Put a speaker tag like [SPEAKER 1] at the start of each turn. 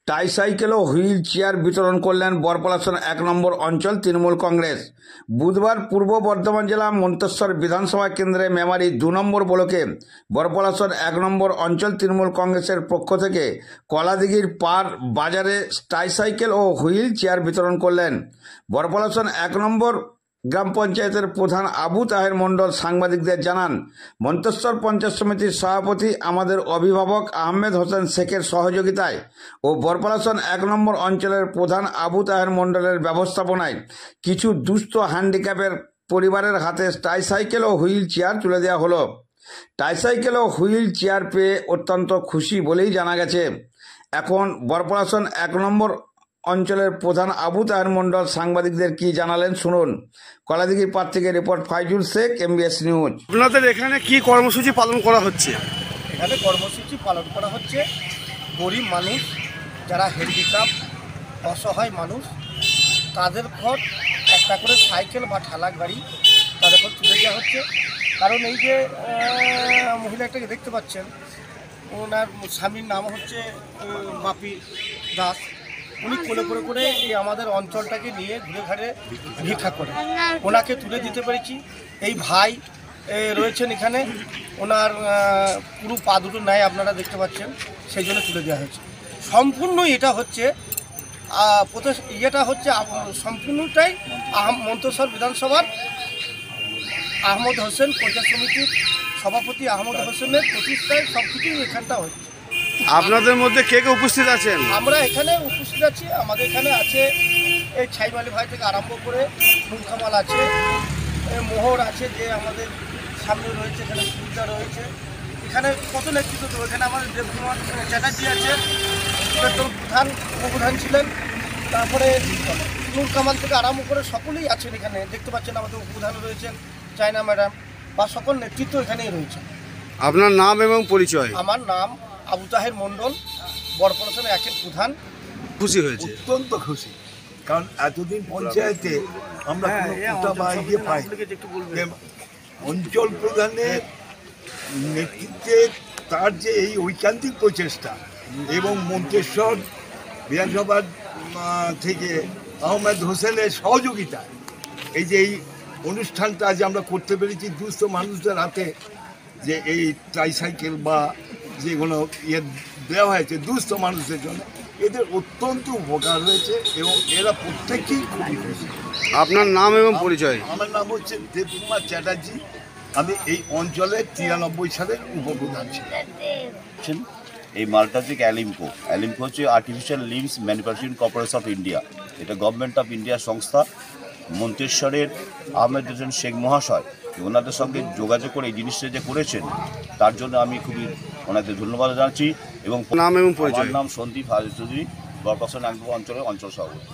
[SPEAKER 1] Tricycle ও wheel chair বিতরণ করলেন বরপলাসন 1 নম্বর অঞ্চল তৃণমূল কংগ্রেস। বুধবার পূর্ব বর্ধমান জেলা মন্তেশ্বর বিধানসভা কেন্দ্রে মেমারি 2 নম্বর ব্লকে বরপলাসন 1 নম্বর অঞ্চল তৃণমূল কংগ্রেসের পক্ষ থেকে কলাদিঘির পার বাজারে ট্রাইসাইকেল ও হুইল চেয়ার বিতরণ করলেন। বরপলাসন 1 নম্বর গ্রাম পঞ্চায়েতের প্রধান আবু তাহের মণ্ডল সাংবাদিকদের জানান, মন্তেশ্বর পঞ্চায়েত সমিতির সভাপতি আমাদের অভিভাবক আহমেদ হোসেন শেখের সহযোগিতায় ও বরপলাসন 1 নম্বর অঞ্চলের প্রধান আবু তাহের মণ্ডলের ব্যবস্থাপনায় কিছু দুস্থ হ্যান্ডিক্যাপের পরিবারের হাতে ট্রাইসাইকেল ও হুইল চেয়ার তুলে দেওয়া হলো। ট্রাইসাইকেল ও হুইল চেয়ার পেয়ে অত্যন্ত খুশি বলেই জানা গেছে। এখন বরপলাসন 1 নম্বর অঞ্চলের প্রধান আবু তাহের মণ্ডল সাংবাদিকদের কি জানালেন শুনুন। কলাদিঘির পার থেকে report Faizul Sheikh, MBS news.
[SPEAKER 2] আপনাদের এখানে কি কর্মসূচি পালন করা হচ্ছে?
[SPEAKER 3] এখানে কর্মসূচি পালন করা হচ্ছে গরিব মানুষ যারা হ্যান্ডিক্যাপ অসহায় মানুষ তাদের ঘর একটা করে সাইকেল বা ঠেলা গাড়ি তাদের ঘর তুলে দেওয়া হচ্ছে। কারণ এই যে মহিলাটাকে দেখতে পাচ্ছেন, ওনার স্বামীর নাম হচ্ছে বাপি দাস। উনি কোলে করে করে এই আমাদের অঞ্চলটাকে নিয়ে ঘুরে ঘাড়ে ভিক্ষা করে, ওনাকে তুলে দিতে পেরেছি। এই ভাই রয়েছেন এখানে, ওনার পুরো পা দুটো নাই আপনারা দেখতে পাচ্ছেন, সেই জন্য তুলে দেওয়া হয়েছে। সম্পূর্ণ এটা হচ্ছে সম্পূর্ণটাই মন্তেশ্বর বিধানসভার আহমদ হোসেন পঞ্চায়েত সমিতির সভাপতি আহমদ হোসেনের প্রতিষ্ঠায় সব কিছুই এখানটা হচ্ছে।
[SPEAKER 2] আপনাদের মধ্যে কে কে উপস্থিত আছেন?
[SPEAKER 3] আমরা এখানে উপস্থিত আছি, আমাদের এখানে আছে এই ছাইমালি ভাই থেকে আরম্ভ করে নুরকামাল আছে, মোহর আছে, যে আমাদের সামনে রয়েছে, এখানে সুবিধা রয়েছে, এখানে কত নেতৃত্ব দেবো। এখানে আমাদের দেবকুমার চ্যাটার্জি আছে, প্রধান উপপ্রধান ছিলেন, তারপরে নুরকামাল থেকে আরম্ভ করে সকলেই আছেন এখানে। দেখতে পাচ্ছেন আমাদের উপপ্রধান রয়েছেন চায়না ম্যাডাম, বা সকল নেতৃত্ব এখানেই রয়েছে।
[SPEAKER 2] আপনার নাম এবং পরিচয়?
[SPEAKER 3] আমার নাম আবু তাহের মণ্ডল, বরপলাসন 1-এর প্রধান।
[SPEAKER 2] খুশি হয়েছে?
[SPEAKER 4] অত্যন্ত খুশি, কারণ এতদিন পঞ্চায়েতে আমরা পাই অঞ্চল প্রধানের নেতৃত্বে তার যে এই ঐকান্তিক প্রচেষ্টা এবং মন্তেশ্বর বিধানসভার থেকে আহমেদ হোসেনের সহযোগিতা, এই যে এই অনুষ্ঠানটা আজ আমরা করতে পেরেছি দুস্থ মানুষদের হাতে, যে এই ট্রাইসাইকেল বা যেগুলো দেওয়া হয়েছে দুস্থ মানুষদের জন্য, এদের অত্যন্ত উপকার হয়েছে এবং এরা প্রত্যেকেই খুবই খুশি।
[SPEAKER 2] আপনার নাম এবং পরিচয়?
[SPEAKER 4] আমার নাম হচ্ছে দেবকুমার চ্যাটার্জি, আমি এই অঞ্চলের 93 সালের উপপ্রধান ছিলাম।
[SPEAKER 5] এই মালটা থেকে অ্যালিমকো হচ্ছে artificial limbs manufacturing corporation of India. এটা গভর্নমেন্ট অফ ইন্ডিয়ার সংস্থা। মন্তেশ্বরের আহমেদ হোসেন শেখ মহাশয় ওনাদের সঙ্গে যোগাযোগ করে এই জিনিসটা যে করেছেন, তার জন্য আমি খুবই ওনাদের ধন্যবাদ জানাচ্ছি। এবং
[SPEAKER 2] নাম এবং পরিচয়?
[SPEAKER 5] আমার নাম সন্দীপ হাজী চৌধুরী, বরপলাসন 1 নম্বর অঞ্চলের অঞ্চল সভাপতি।